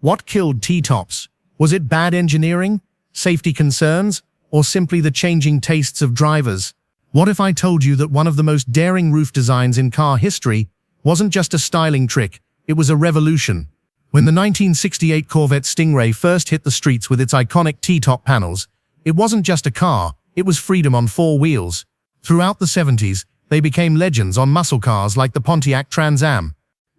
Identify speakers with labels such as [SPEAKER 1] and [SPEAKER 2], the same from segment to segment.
[SPEAKER 1] What killed T-tops? Was it bad engineering, safety concerns, or simply the changing tastes of drivers? What if I told you that one of the most daring roof designs in car history wasn't just a styling trick, it was a revolution? When the 1968 Corvette Stingray first hit the streets with its iconic T-top panels, it wasn't just a car, it was freedom on four wheels. Throughout the 70s, they became legends on muscle cars like the Pontiac Trans Am,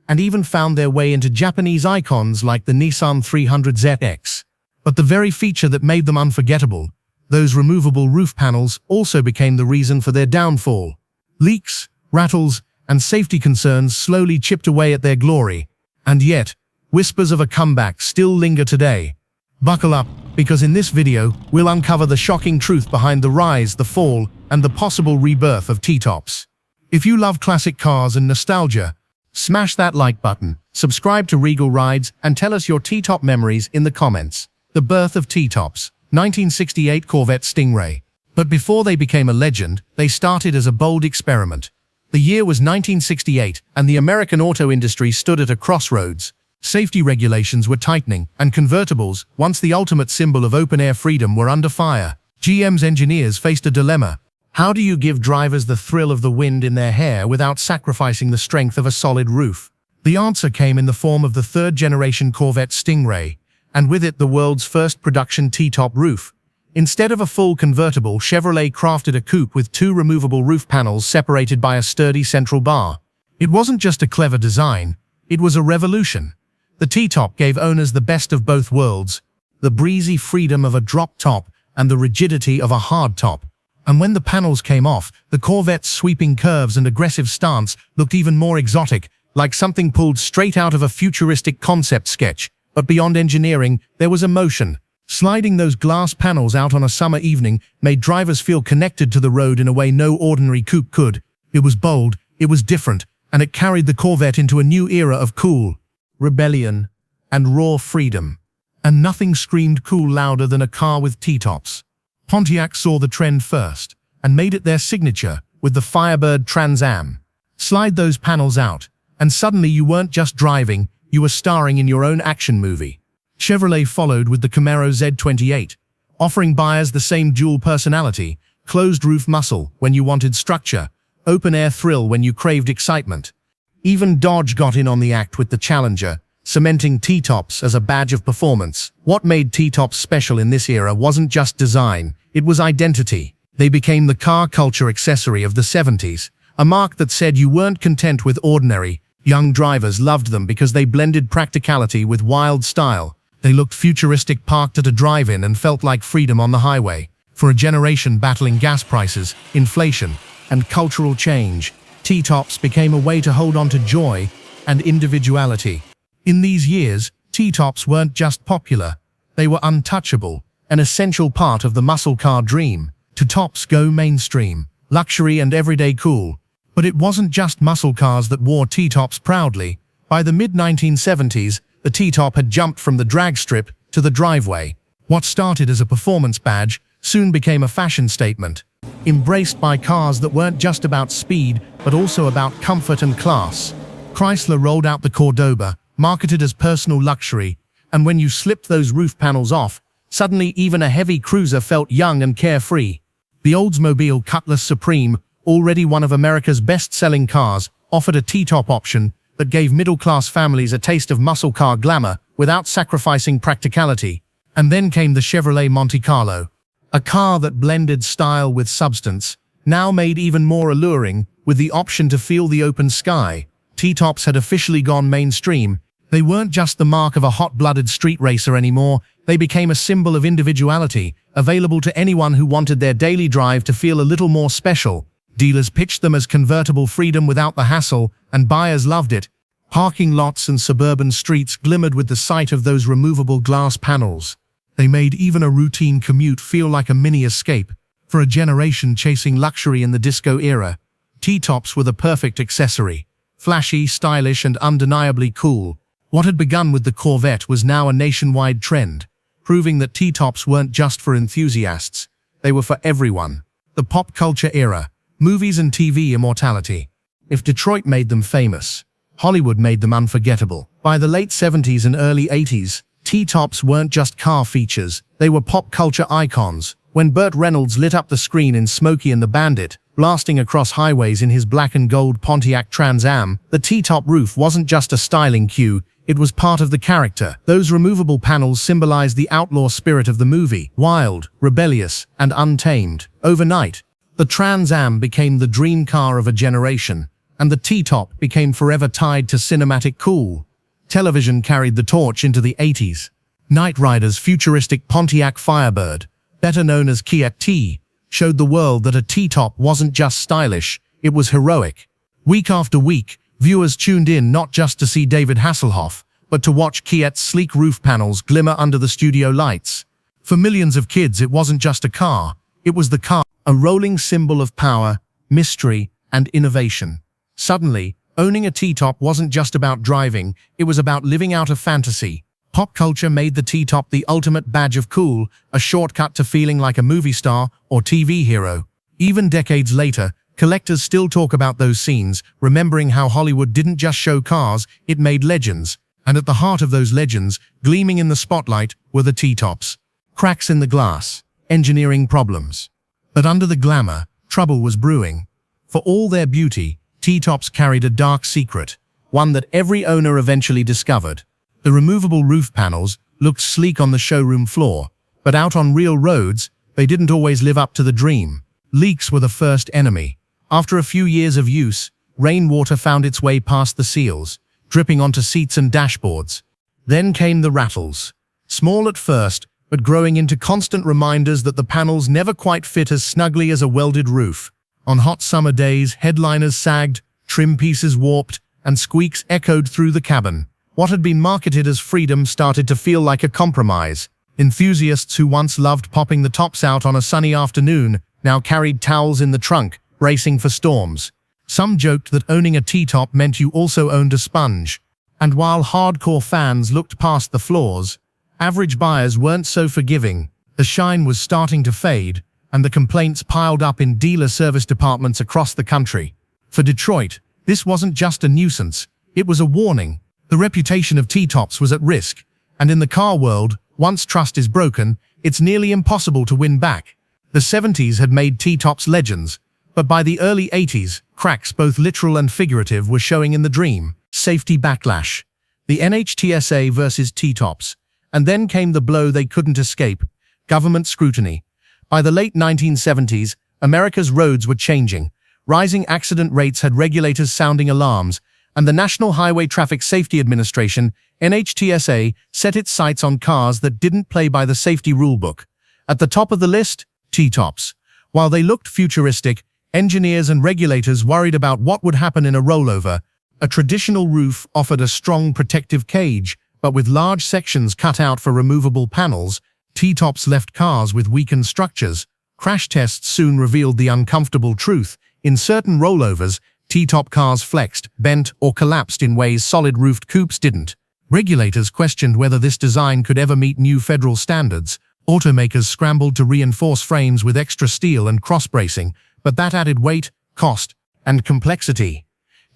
[SPEAKER 1] and even found their way into Japanese icons like the Nissan 300ZX. But the very feature that made them unforgettable, those removable roof panels, also became the reason for their downfall. Leaks, rattles, and safety concerns slowly chipped away at their glory. And yet, whispers of a comeback still linger today. Buckle up, because in this video, we'll uncover the shocking truth behind the rise, the fall, and the possible rebirth of T-tops. If you love classic cars and nostalgia, smash that like button, subscribe to Regal Rides, and tell us your T-top memories in the comments. The birth of T-tops, 1968 Corvette Stingray. But before they became a legend, they started as a bold experiment. The year was 1968, and the American auto industry stood at a crossroads. Safety regulations were tightening, and convertibles, once the ultimate symbol of open-air freedom, were under fire. GM's engineers faced a dilemma. How do you give drivers the thrill of the wind in their hair without sacrificing the strength of a solid roof? The answer came in the form of the third-generation Corvette Stingray, and with it the world's first production T-top roof. Instead of a full convertible, Chevrolet crafted a coupe with two removable roof panels separated by a sturdy central bar. It wasn't just a clever design, it was a revolution. The T-top gave owners the best of both worlds, the breezy freedom of a drop top and the rigidity of a hard top. And when the panels came off, the Corvette's sweeping curves and aggressive stance looked even more exotic, like something pulled straight out of a futuristic concept sketch. But beyond engineering, there was emotion. Sliding those glass panels out on a summer evening made drivers feel connected to the road in a way no ordinary coupe could. It was bold, it was different, and it carried the Corvette into a new era of cool, rebellion, and raw freedom. And nothing screamed cool louder than a car with T-tops. Pontiac saw the trend first, and made it their signature with the Firebird Trans Am. Slide those panels out, and suddenly you weren't just driving, you were starring in your own action movie. Chevrolet followed with the Camaro Z28, offering buyers the same dual personality, closed-roof muscle when you wanted structure, open-air thrill when you craved excitement. Even Dodge got in on the act with the Challenger, cementing T-tops as a badge of performance. What made T-tops special in this era wasn't just design, it was identity. They became the car culture accessory of the 70s, a mark that said you weren't content with ordinary. Young drivers loved them because they blended practicality with wild style. They looked futuristic parked at a drive-in and felt like freedom on the highway. For a generation battling gas prices, inflation, and cultural change, T-tops became a way to hold on to joy and individuality. In these years, T-tops weren't just popular, they were untouchable, an essential part of the muscle car dream. T-tops go mainstream, luxury and everyday cool. But it wasn't just muscle cars that wore T-tops proudly. By the mid-1970s, the T-top had jumped from the drag strip to the driveway. What started as a performance badge soon became a fashion statement, embraced by cars that weren't just about speed, but also about comfort and class. Chrysler rolled out the Cordoba, marketed as personal luxury, and when you slipped those roof panels off, suddenly even a heavy cruiser felt young and carefree. The Oldsmobile Cutlass Supreme, already one of America's best-selling cars, offered a T-top option that gave middle-class families a taste of muscle car glamour without sacrificing practicality. And then came the Chevrolet Monte Carlo, a car that blended style with substance, now made even more alluring with the option to feel the open sky. T-tops had officially gone mainstream. They weren't just the mark of a hot-blooded street racer anymore, they became a symbol of individuality, available to anyone who wanted their daily drive to feel a little more special. Dealers pitched them as convertible freedom without the hassle, and buyers loved it. Parking lots and suburban streets glimmered with the sight of those removable glass panels. They made even a routine commute feel like a mini escape. For a generation chasing luxury in the disco era, T-tops were the perfect accessory. Flashy, stylish, and undeniably cool. What had begun with the Corvette was now a nationwide trend, proving that T-tops weren't just for enthusiasts, they were for everyone. The pop culture era, movies and TV immortality. If Detroit made them famous, Hollywood made them unforgettable. By the late 70s and early 80s, T-tops weren't just car features, they were pop culture icons. When Burt Reynolds lit up the screen in Smokey and the Bandit, blasting across highways in his black and gold Pontiac Trans Am, the T-top roof wasn't just a styling cue, it was part of the character. Those removable panels symbolized the outlaw spirit of the movie, wild, rebellious, and untamed. Overnight, the Trans Am became the dream car of a generation, and the T-top became forever tied to cinematic cool. Television carried the torch into the 80s. Knight Rider's futuristic Pontiac Firebird, better known as Kiat T, showed the world that a T-top wasn't just stylish, it was heroic. Week after week, viewers tuned in not just to see David Hasselhoff, but to watch Kiat's sleek roof panels glimmer under the studio lights. For millions of kids, it wasn't just a car, it was the car, a rolling symbol of power, mystery, and innovation. Suddenly, owning a T-top wasn't just about driving, it was about living out a fantasy. Pop culture made the T-top the ultimate badge of cool, a shortcut to feeling like a movie star or TV hero. Even decades later, collectors still talk about those scenes, remembering how Hollywood didn't just show cars, it made legends. And at the heart of those legends, gleaming in the spotlight, were the T-tops. Cracks in the glass, engineering problems. But under the glamour, trouble was brewing. For all their beauty, T-tops carried a dark secret, one that every owner eventually discovered. The removable roof panels looked sleek on the showroom floor, but out on real roads, they didn't always live up to the dream. Leaks were the first enemy. After a few years of use, rainwater found its way past the seals, dripping onto seats and dashboards. Then came the rattles. Small at first, but growing into constant reminders that the panels never quite fit as snugly as a welded roof. On hot summer days, headliners sagged, trim pieces warped, and squeaks echoed through the cabin. What had been marketed as freedom started to feel like a compromise. Enthusiasts who once loved popping the tops out on a sunny afternoon now carried towels in the trunk, bracing for storms. Some joked that owning a T-top meant you also owned a sponge. And while hardcore fans looked past the flaws, average buyers weren't so forgiving. The shine was starting to fade, and the complaints piled up in dealer service departments across the country. For Detroit, this wasn't just a nuisance, it was a warning. The reputation of T-tops was at risk, and in the car world, once trust is broken, it's nearly impossible to win back. The 70s had made T-tops legends, but by the early 80s, cracks both literal and figurative were showing in the dream. Safety backlash. The NHTSA versus T-tops. And then came the blow they couldn't escape. Government scrutiny. By the late 1970s, America's roads were changing. Rising accident rates had regulators sounding alarms, and the National Highway Traffic Safety Administration, NHTSA, set its sights on cars that didn't play by the safety rulebook. At the top of the list, T-tops. While they looked futuristic, engineers and regulators worried about what would happen in a rollover. A traditional roof offered a strong protective cage, but with large sections cut out for removable panels, T-tops left cars with weakened structures. Crash tests soon revealed the uncomfortable truth. In certain rollovers, T-top cars flexed, bent, or collapsed in ways solid-roofed coupes didn't. Regulators questioned whether this design could ever meet new federal standards. Automakers scrambled to reinforce frames with extra steel and cross-bracing, but that added weight, cost, and complexity,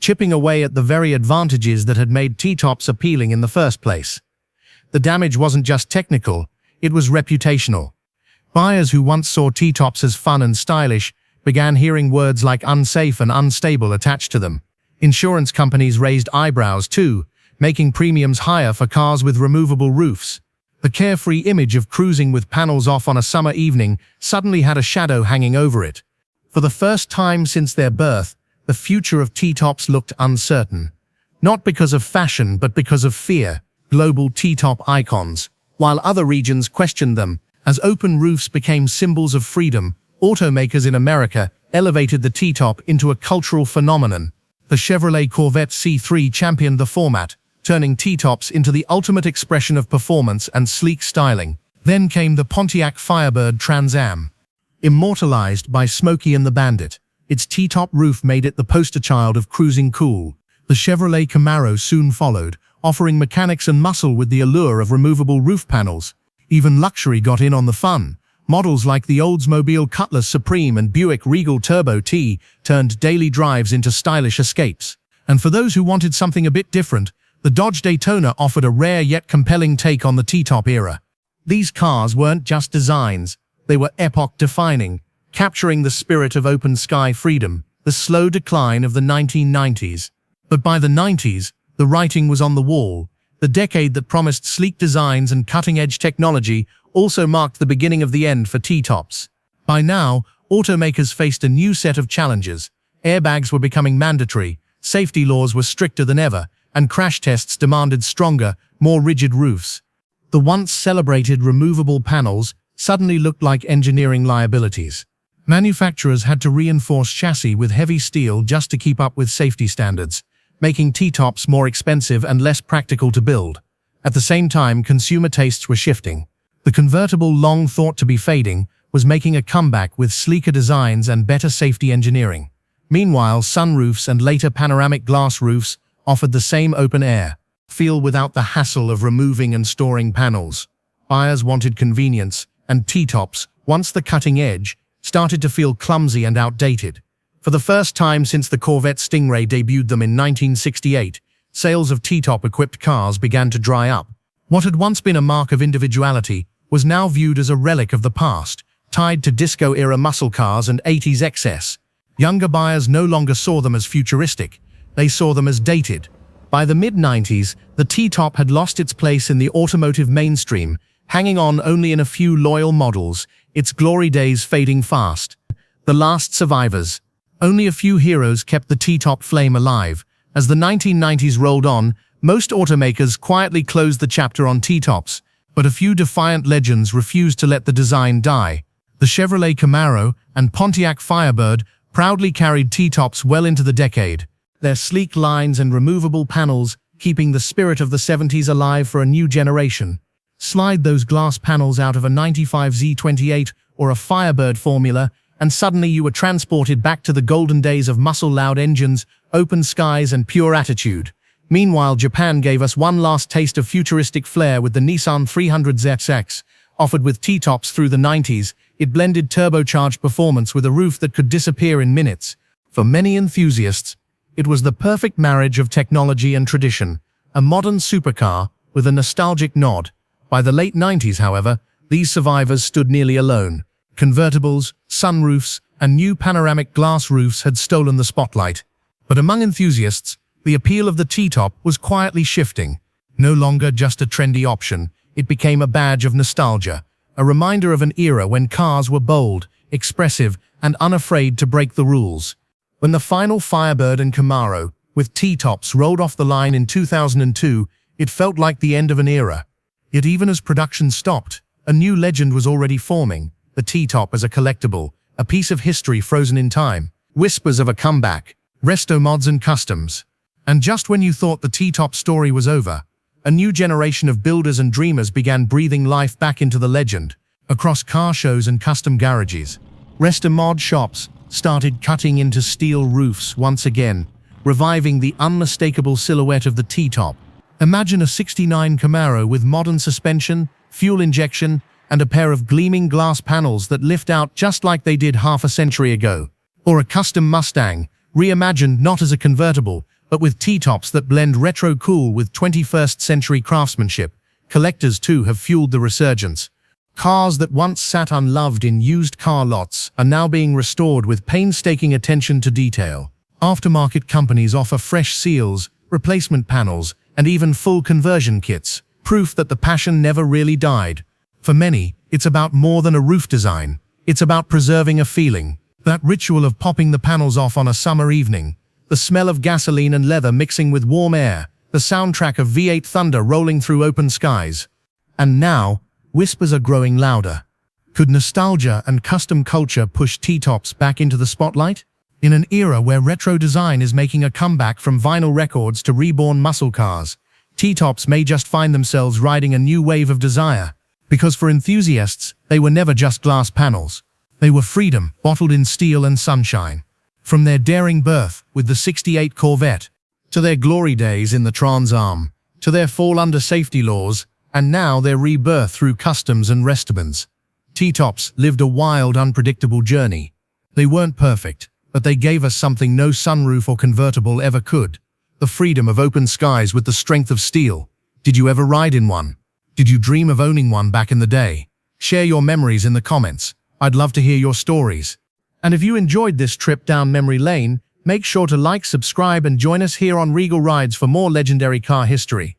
[SPEAKER 1] chipping away at the very advantages that had made T-tops appealing in the first place. The damage wasn't just technical, it was reputational. Buyers who once saw T-tops as fun and stylish began hearing words like unsafe and unstable attached to them. Insurance companies raised eyebrows too, making premiums higher for cars with removable roofs. The carefree image of cruising with panels off on a summer evening suddenly had a shadow hanging over it. For the first time since their birth, the future of T-tops looked uncertain. Not because of fashion, but because of fear. Global T-top icons. While other regions questioned them, as open roofs became symbols of freedom, automakers in America elevated the T-top into a cultural phenomenon. The Chevrolet Corvette C3 championed the format, turning T-tops into the ultimate expression of performance and sleek styling. Then came the Pontiac Firebird Trans Am. Immortalized by Smokey and the Bandit, its T-top roof made it the poster child of cruising cool. The Chevrolet Camaro soon followed, offering mechanics and muscle with the allure of removable roof panels. Even luxury got in on the fun. Models like the Oldsmobile Cutlass Supreme and Buick Regal Turbo T turned daily drives into stylish escapes. And for those who wanted something a bit different, The Dodge Daytona offered a rare yet compelling take on the T-top era. These cars weren't just designs, they were epoch-defining, capturing the spirit of open-sky freedom, the slow decline of the 1990s. But by the 90s, the writing was on the wall. The decade that promised sleek designs and cutting-edge technology also marked the beginning of the end for T-tops. By now, automakers faced a new set of challenges. Airbags were becoming mandatory, safety laws were stricter than ever, and crash tests demanded stronger, more rigid roofs. The once celebrated removable panels suddenly looked like engineering liabilities. Manufacturers had to reinforce chassis with heavy steel just to keep up with safety standards, making T-tops more expensive and less practical to build. At the same time, consumer tastes were shifting. The convertible, long thought to be fading, was making a comeback with sleeker designs and better safety engineering. Meanwhile, sunroofs and later panoramic glass roofs offered the same open-air feel without the hassle of removing and storing panels. Buyers wanted convenience, and T-tops, once the cutting edge, started to feel clumsy and outdated. For the first time since the Corvette Stingray debuted them in 1968, sales of T-top-equipped cars began to dry up. What had once been a mark of individuality was now viewed as a relic of the past, tied to disco-era muscle cars and 80s excess. Younger buyers no longer saw them as futuristic, they saw them as dated. By the mid-90s, the T-top had lost its place in the automotive mainstream, hanging on only in a few loyal models, its glory days fading fast. The last survivors. Only a few heroes kept the T-top flame alive. As the 1990s rolled on, most automakers quietly closed the chapter on T-tops, but a few defiant legends refused to let the design die. The Chevrolet Camaro and Pontiac Firebird proudly carried T-tops well into the decade, their sleek lines and removable panels keeping the spirit of the 70s alive for a new generation. Slide those glass panels out of a 95 Z28 or a Firebird Formula, and suddenly you were transported back to the golden days of muscle-loud engines, open skies, and pure attitude. Meanwhile, Japan gave us one last taste of futuristic flair with the Nissan 300ZX. Offered with T-tops through the 90s, it blended turbocharged performance with a roof that could disappear in minutes. For many enthusiasts, it was the perfect marriage of technology and tradition, a modern supercar with a nostalgic nod. By the late 90s, however, these survivors stood nearly alone. Convertibles, sunroofs, and new panoramic glass roofs had stolen the spotlight. But among enthusiasts, the appeal of the T-top was quietly shifting. No longer just a trendy option, it became a badge of nostalgia, a reminder of an era when cars were bold, expressive, and unafraid to break the rules. When the final Firebird and Camaro, with T-tops, rolled off the line in 2002, it felt like the end of an era. Yet even as production stopped, a new legend was already forming, the T-top as a collectible, a piece of history frozen in time. Whispers of a comeback, restomods and customs. And just when you thought the T-top story was over, a new generation of builders and dreamers began breathing life back into the legend. Across car shows and custom garages, restomod shops started cutting into steel roofs once again, reviving the unmistakable silhouette of the T-top. Imagine a '69 Camaro with modern suspension, fuel injection, and a pair of gleaming glass panels that lift out just like they did half a century ago. Or a custom Mustang, reimagined not as a convertible, but with T-tops that blend retro cool with 21st century craftsmanship. Collectors too have fueled the resurgence. Cars that once sat unloved in used car lots are now being restored with painstaking attention to detail. Aftermarket companies offer fresh seals, replacement panels, and even full conversion kits, proof that the passion never really died. For many, it's about more than a roof design. It's about preserving a feeling. That ritual of popping the panels off on a summer evening, the smell of gasoline and leather mixing with warm air, the soundtrack of V8 thunder rolling through open skies. And now, whispers are growing louder. Could nostalgia and custom culture push T-tops back into the spotlight? In an era where retro design is making a comeback from vinyl records to reborn muscle cars, T-tops may just find themselves riding a new wave of desire. Because for enthusiasts, they were never just glass panels. They were freedom, bottled in steel and sunshine. From their daring birth with the '68 Corvette, to their glory days in the Trans Am, to their fall under safety laws, and now their rebirth through customs and restomods. T-tops lived a wild, unpredictable journey. They weren't perfect, but they gave us something no sunroof or convertible ever could. The freedom of open skies with the strength of steel. Did you ever ride in one? Did you dream of owning one back in the day? Share your memories in the comments. I'd love to hear your stories. And if you enjoyed this trip down memory lane, make sure to like, subscribe, and join us here on Regal Rides for more legendary car history.